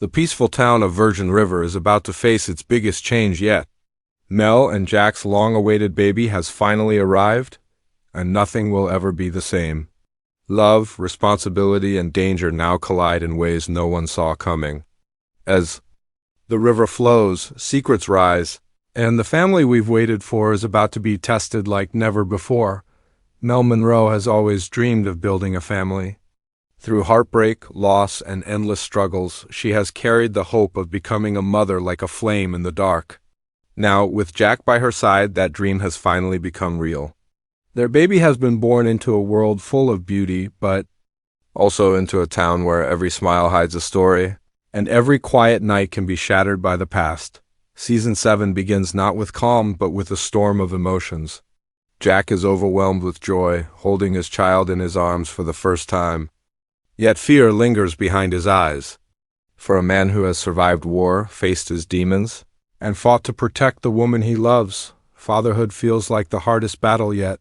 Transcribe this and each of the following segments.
The peaceful town of Virgin River is about to face its biggest change yet. Mel and Jack's long-awaited baby has finally arrived, and nothing will ever be the same. Love, responsibility, and danger now collide in ways no one saw coming. As the river flows, secrets rise, and the family we've waited for is about to be tested like never before. Mel Monroe has always dreamed of building a family. Through heartbreak, loss, and endless struggles, she has carried the hope of becoming a mother like a flame in the dark. Now, with Jack by her side, that dream has finally become real. Their baby has been born into a world full of beauty, but also into a town where every smile hides a story, and every quiet night can be shattered by the past. Season 7 begins not with calm, but with a storm of emotions. Jack is overwhelmed with joy, holding his child in his arms for the first time. Yet fear lingers behind his eyes. For a man who has survived war, faced his demons, and fought to protect the woman he loves, fatherhood feels like the hardest battle yet.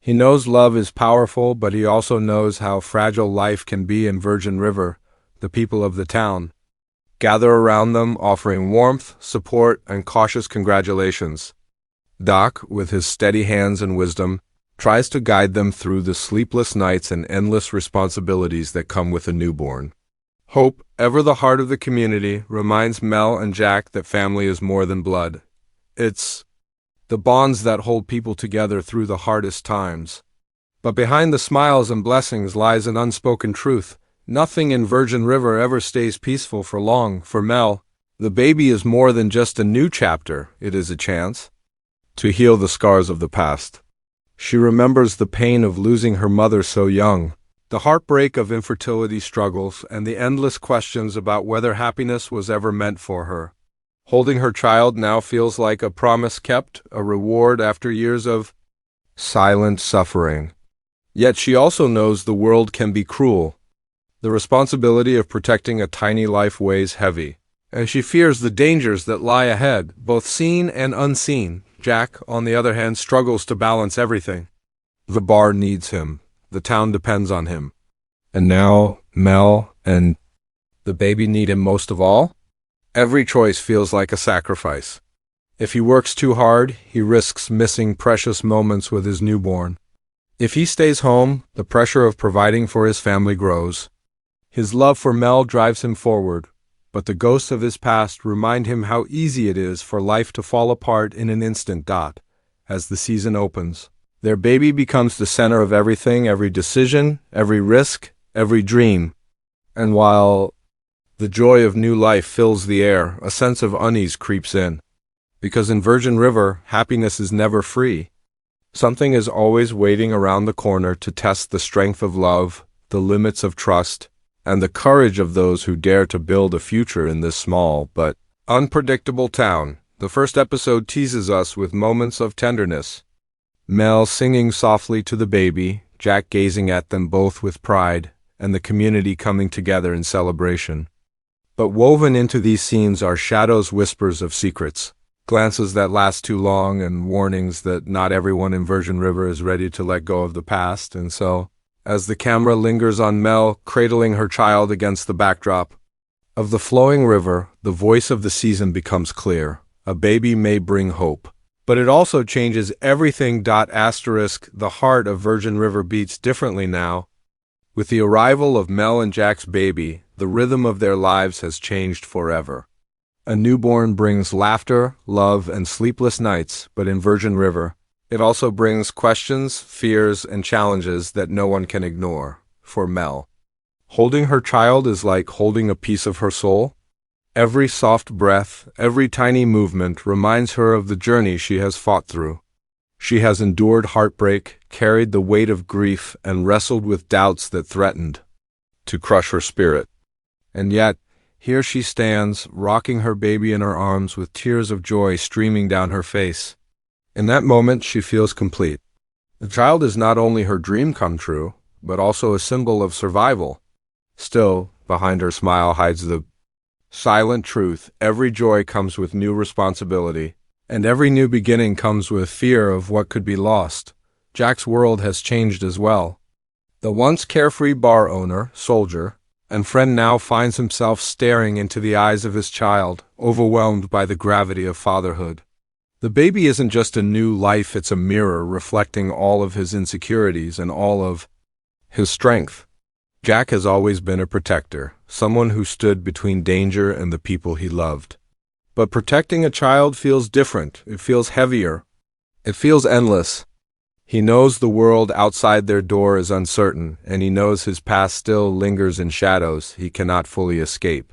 He knows love is powerful, but he also knows how fragile life can be in Virgin River. The people of the town gather around them, offering warmth, support, and cautious congratulations. Doc, with his steady hands and wisdom, tries to guide them through the sleepless nights and endless responsibilities that come with a newborn. Hope, ever the heart of the community, reminds Mel and Jack that family is more than blood. It's the bonds that hold people together through the hardest times. But behind the smiles and blessings lies an unspoken truth. Nothing in Virgin River ever stays peaceful for long. For Mel, the baby is more than just a new chapter. It is a chance to heal the scars of the past. She remembers the pain of losing her mother so young, the heartbreak of infertility struggles, and the endless questions about whether happiness was ever meant for her. Holding her child now feels like a promise kept, a reward after years of silent suffering. Yet she also knows the world can be cruel. The responsibility of protecting a tiny life weighs heavy, and she fears the dangers that lie ahead, both seen and unseen. Jack, on the other hand, struggles to balance everything. The bar needs him. The town depends on him. And now, Mel and the baby need him most of all? Every choice feels like a sacrifice. If he works too hard, he risks missing precious moments with his newborn. If he stays home, the pressure of providing for his family grows. His love for Mel drives him forward, but the ghosts of his past remind him how easy it is for life to fall apart in an instant. As the season opens, their baby becomes the center of everything, every decision, every risk, every dream. And while the joy of new life fills the air, a sense of unease creeps in. Because in Virgin River, happiness is never free. Something is always waiting around the corner to test the strength of love, the limits of trust, and the courage of those who dare to build a future in this small but unpredictable town. The first episode teases us with moments of tenderness. Mel singing softly to the baby, Jack gazing at them both with pride, and the community coming together in celebration. But woven into these scenes are shadows, whispers of secrets, glances that last too long, and warnings that not everyone in Virgin River is ready to let go of the past. And so, as the camera lingers on Mel, cradling her child against the backdrop of the flowing river, the voice of the season becomes clear. A baby may bring hope, but it also changes everything. The heart of Virgin River beats differently now. With the arrival of Mel and Jack's baby, the rhythm of their lives has changed forever. A newborn brings laughter, love, and sleepless nights, but in Virgin River, it also brings questions, fears, and challenges that no one can ignore. For Mel, holding her child is like holding a piece of her soul. Every soft breath, every tiny movement reminds her of the journey she has fought through. She has endured heartbreak, carried the weight of grief, and wrestled with doubts that threatened to crush her spirit. And yet, here she stands, rocking her baby in her arms with tears of joy streaming down her face. In that moment, she feels complete. The child is not only her dream come true, but also a symbol of survival. Still, behind her smile hides the silent truth. Every joy comes with new responsibility, and every new beginning comes with fear of what could be lost. Jack's world has changed as well. The once carefree bar owner, soldier, And Friend now finds himself staring into the eyes of his child, overwhelmed by the gravity of fatherhood. The baby isn't just a new life, it's a mirror reflecting all of his insecurities and all of his strength. Jack has always been a protector, someone who stood between danger and the people he loved. But protecting a child feels different. It feels heavier. It feels endless. He knows the world outside their door is uncertain, and he knows his past still lingers in shadows he cannot fully escape.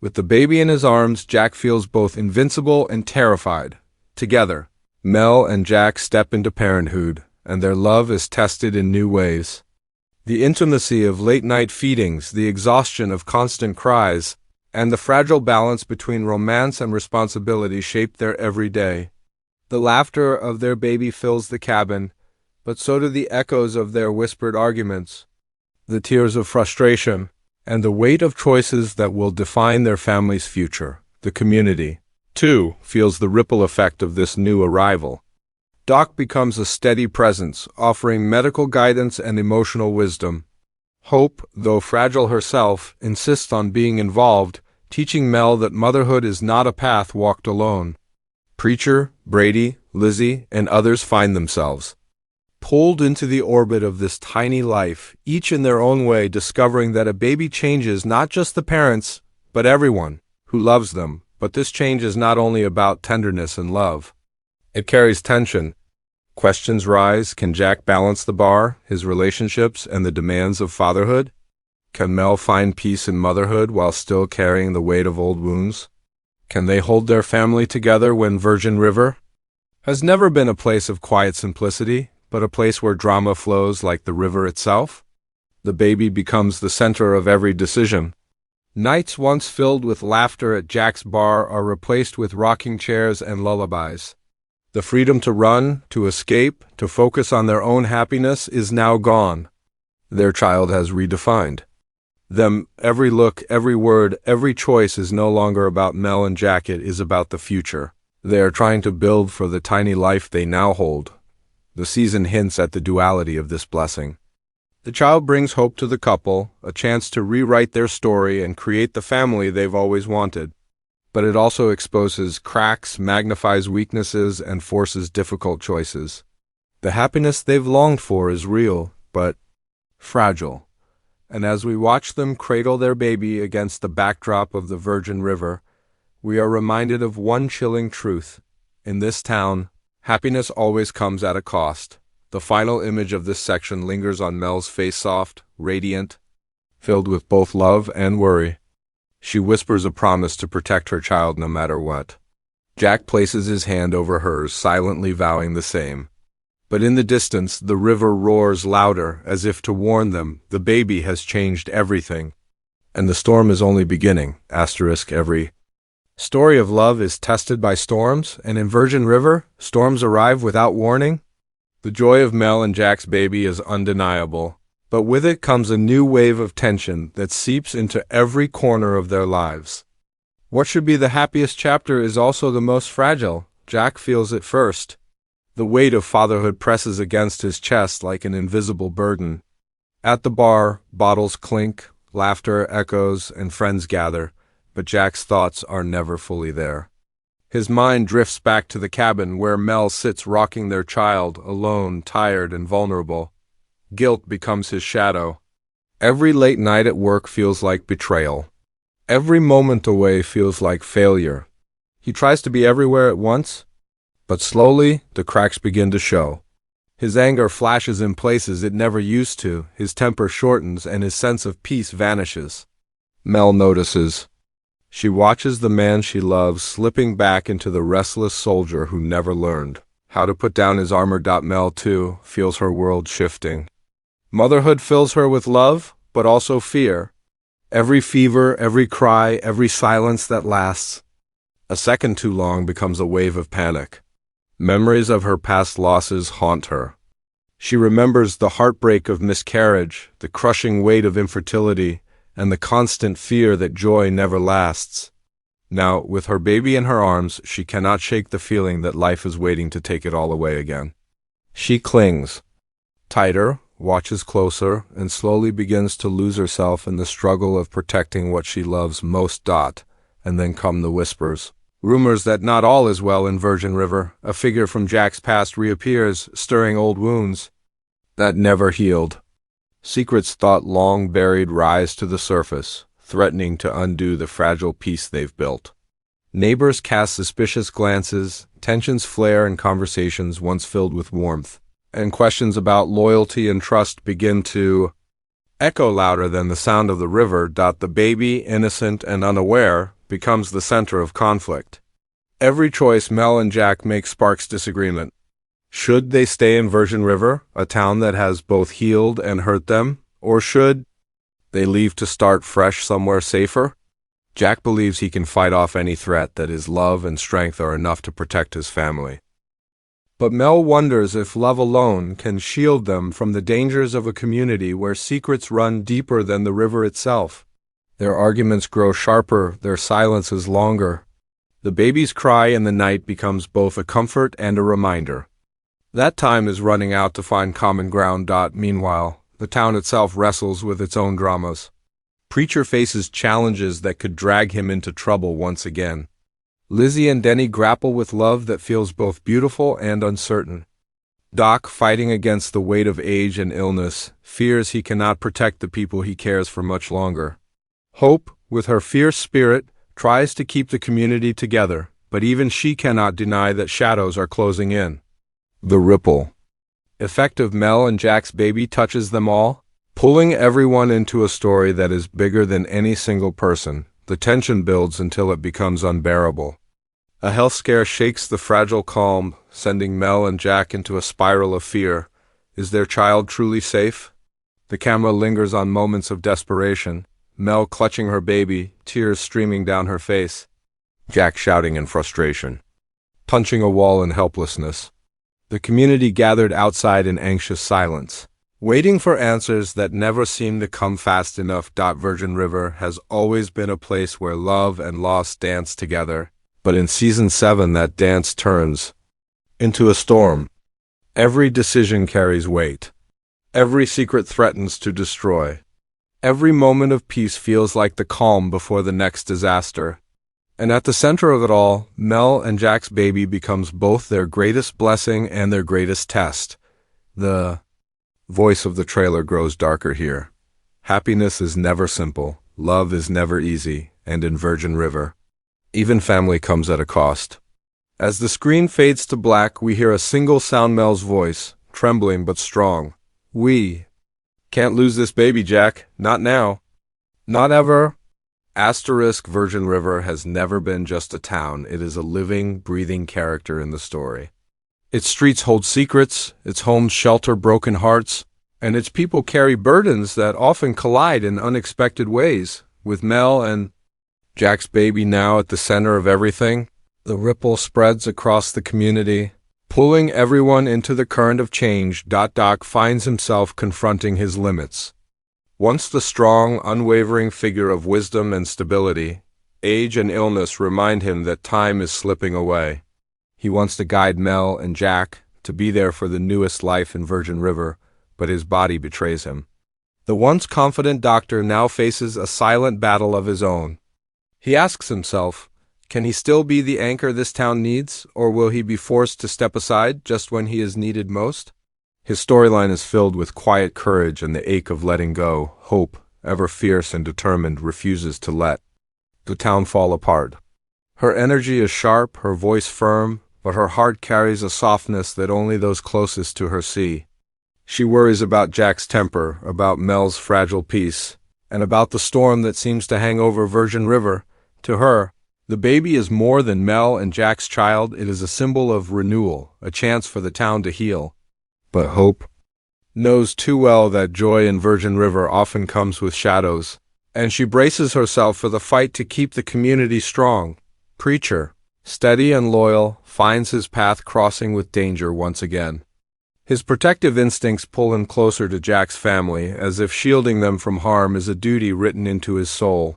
With the baby in his arms, Jack feels both invincible and terrified. Together, Mel and Jack step into parenthood, and their love is tested in new ways. The intimacy of late-night feedings, the exhaustion of constant cries, and the fragile balance between romance and responsibility shape their every day. The laughter of their baby fills the cabin, but so do the echoes of their whispered arguments, the tears of frustration, and the weight of choices that will define their family's future. The community, too, feels the ripple effect of this new arrival. Doc becomes a steady presence, offering medical guidance and emotional wisdom. Hope, though fragile herself, insists on being involved, teaching Mel that motherhood is not a path walked alone. Preacher, Brady, Lizzie, and others find themselves pulled into the orbit of this tiny life, each in their own way discovering that a baby changes not just the parents, but everyone who loves them. But this change is not only about tenderness and love. It carries tension. Questions rise. Can Jack balance the bar, his relationships, and the demands of fatherhood? Can Mel find peace in motherhood while still carrying the weight of old wounds? Can they hold their family together when Virgin River has never been a place of quiet simplicity, but a place where drama flows like the river itself? The baby becomes the center of every decision. Nights once filled with laughter at Jack's bar are replaced with rocking chairs and lullabies. The freedom to run, to escape, to focus on their own happiness is now gone. Their child has redefined them. Every look, every word, every choice is no longer about Mel and Jack, it is about the future. They are trying to build for the tiny life they now hold. The season hints at the duality of this blessing. The child brings hope to the couple, a chance to rewrite their story and create the family they've always wanted. But it also exposes cracks, magnifies weaknesses, and forces difficult choices. The happiness they've longed for is real, but fragile. And as we watch them cradle their baby against the backdrop of the Virgin River, we are reminded of one chilling truth. In this town, happiness always comes at a cost. The final image of this section lingers on Mel's face, soft, radiant, filled with both love and worry. She whispers a promise to protect her child no matter what. Jack places his hand over hers, silently vowing the same. But in the distance, the river roars louder, as if to warn them the baby has changed everything. And the storm is only beginning. Every story of love is tested by storms, and in Virgin River, storms arrive without warning. The joy of Mel and Jack's baby is undeniable, but with it comes a new wave of tension that seeps into every corner of their lives. What should be the happiest chapter is also the most fragile. Jack feels it first. The weight of fatherhood presses against his chest like an invisible burden. At the bar, bottles clink, laughter echoes, and friends gather, but Jack's thoughts are never fully there. His mind drifts back to the cabin where Mel sits rocking their child, alone, tired, and vulnerable. Guilt becomes his shadow. Every late night at work feels like betrayal. Every moment away feels like failure. He tries to be everywhere at once, but slowly the cracks begin to show. His anger flashes in places it never used to, his temper shortens, and his sense of peace vanishes. Mel notices. She watches the man she loves slipping back into the restless soldier who never learned how to put down his armor. Mel, too, feels her world shifting. Motherhood fills her with love, but also fear. Every fever, every cry, every silence that lasts a second too long becomes a wave of panic. Memories of her past losses haunt her. She remembers the heartbreak of miscarriage, the crushing weight of infertility, and the constant fear that joy never lasts. Now, with her baby in her arms, she cannot shake the feeling that life is waiting to take it all away again. She clings tighter, watches closer, and slowly begins to lose herself in the struggle of protecting what she loves most. And then come the whispers. Rumors that not all is well in Virgin River. A figure from Jack's past reappears, stirring old wounds that never healed. Secrets thought long buried rise to the surface, threatening to undo the fragile peace they've built. Neighbors cast suspicious glances, tensions flare in conversations once filled with warmth, and questions about loyalty and trust begin to echo louder than the sound of the river. The baby, innocent and unaware, becomes the center of conflict. Every choice Mel and Jack make sparks disagreement. Should they stay in Virgin River, a town that has both healed and hurt them, or should they leave to start fresh somewhere safer? Jack believes he can fight off any threat, that his love and strength are enough to protect his family. But Mel wonders if love alone can shield them from the dangers of a community where secrets run deeper than the river itself. Their arguments grow sharper, their silences longer. The baby's cry in the night becomes both a comfort and a reminder. That time is running out to find common ground. Meanwhile, the town itself wrestles with its own dramas. Preacher faces challenges that could drag him into trouble once again. Lizzie and Denny grapple with love that feels both beautiful and uncertain. Doc, fighting against the weight of age and illness, fears he cannot protect the people he cares for much longer. Hope, with her fierce spirit, tries to keep the community together, but even she cannot deny that shadows are closing in. The ripple effect of Mel and Jack's baby touches them all, pulling everyone into a story that is bigger than any single person. The tension builds until it becomes unbearable. A health scare shakes the fragile calm, sending Mel and Jack into a spiral of fear. Is their child truly safe? The camera lingers on moments of desperation. Mel clutching her baby, tears streaming down her face. Jack shouting in frustration, punching a wall in helplessness. The community gathered outside in anxious silence, waiting for answers that never seem to come fast enough. Virgin River has always been a place where love and loss dance together, but in Season 7 that dance turns into a storm. Every decision carries weight. Every secret threatens to destroy. Every moment of peace feels like the calm before the next disaster. And at the center of it all, Mel and Jack's baby becomes both their greatest blessing and their greatest test. The voice of the trailer grows darker here. Happiness is never simple, love is never easy, and in Virgin River, even family comes at a cost. As the screen fades to black, we hear a single sound, Mel's voice, trembling but strong. We can't lose this baby, Jack. Not now. Not ever. Virgin River has never been just a town. It is a living, breathing character in the story. Its streets hold secrets, its homes shelter broken hearts, and its people carry burdens that often collide in unexpected ways. With Mel and Jack's baby now at the center of everything, the ripple spreads across the community, pulling everyone into the current of change. Doc finds himself confronting his limits. Once the strong, unwavering figure of wisdom and stability, age and illness remind him that time is slipping away. He wants to guide Mel and Jack, to be there for the newest life in Virgin River, but his body betrays him. The once confident doctor now faces a silent battle of his own. He asks himself, can he still be the anchor this town needs, or will he be forced to step aside just when he is needed most? His storyline is filled with quiet courage and the ache of letting go. Hope, ever fierce and determined, refuses to let the town fall apart. Her energy is sharp, her voice firm, but her heart carries a softness that only those closest to her see. She worries about Jack's temper, about Mel's fragile peace, and about the storm that seems to hang over Virgin River. To her, the baby is more than Mel and Jack's child. It is a symbol of renewal, a chance for the town to heal. But Hope knows too well that joy in Virgin River often comes with shadows, and she braces herself for the fight to keep the community strong. Preacher, steady and loyal, finds his path crossing with danger once again. His protective instincts pull him closer to Jack's family, as if shielding them from harm is a duty written into his soul.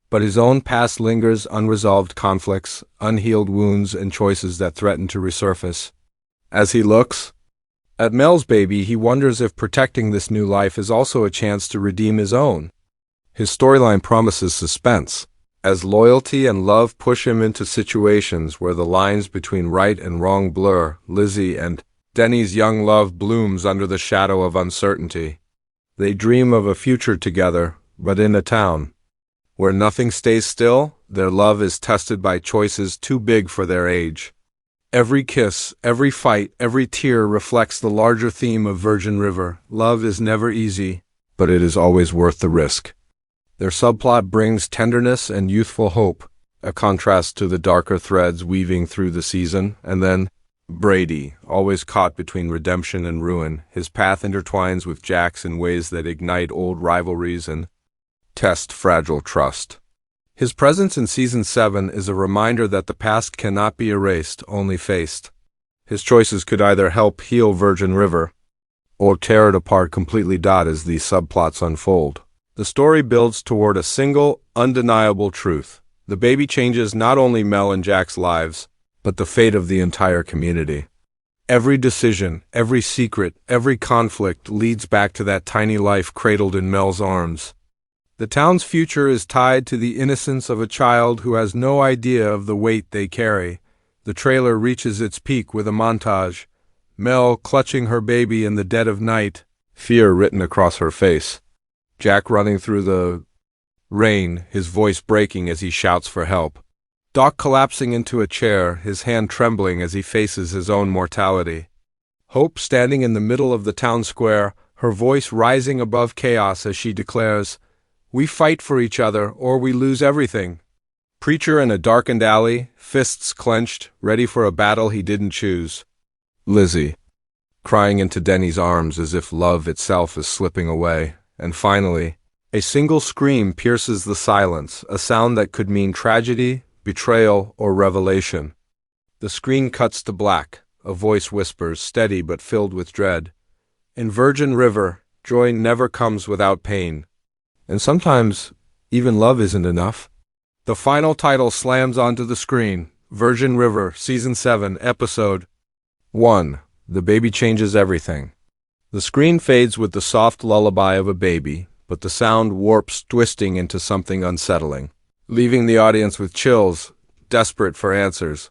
But his own past lingers, unresolved conflicts, unhealed wounds, and choices that threaten to resurface. As he looks At Mel's baby, he wonders if protecting this new life is also a chance to redeem his own. His storyline promises suspense, as loyalty and love push him into situations where the lines between right and wrong blur. Lizzie and Denny's young love blooms under the shadow of uncertainty. They dream of a future together, but in a town where nothing stays still, their love is tested by choices too big for their age. Every kiss, every fight, every tear reflects the larger theme of Virgin River. Love is never easy, but it is always worth the risk. Their subplot brings tenderness and youthful hope, a contrast to the darker threads weaving through the season. And then, Brady, always caught between redemption and ruin. His path intertwines with Jack's in ways that ignite old rivalries and test fragile trust. His presence in Season 7 is a reminder that the past cannot be erased, only faced. His choices could either help heal Virgin River or tear it apart completely. As these subplots unfold, the story builds toward a single, undeniable truth. The baby changes not only Mel and Jack's lives, but the fate of the entire community. Every decision, every secret, every conflict leads back to that tiny life cradled in Mel's arms. The town's future is tied to the innocence of a child who has no idea of the weight they carry. The trailer reaches its peak with a montage. Mel clutching her baby in the dead of night, fear written across her face. Jack running through the rain, his voice breaking as he shouts for help. Doc collapsing into a chair, his hand trembling as he faces his own mortality. Hope standing in the middle of the town square, her voice rising above chaos as she declares, "We fight for each other, or we lose everything." Preacher in a darkened alley, fists clenched, ready for a battle he didn't choose. Lizzie, crying into Denny's arms as if love itself is slipping away. And finally, a single scream pierces the silence, a sound that could mean tragedy, betrayal, or revelation. The screen cuts to black. A voice whispers, steady but filled with dread. "In Virgin River, joy never comes without pain. And sometimes, even love isn't enough." The final title slams onto the screen. Virgin River, Season 7, Episode 1. The Baby Changes Everything. The screen fades with the soft lullaby of a baby, but the sound warps, twisting into something unsettling, leaving the audience with chills, desperate for answers.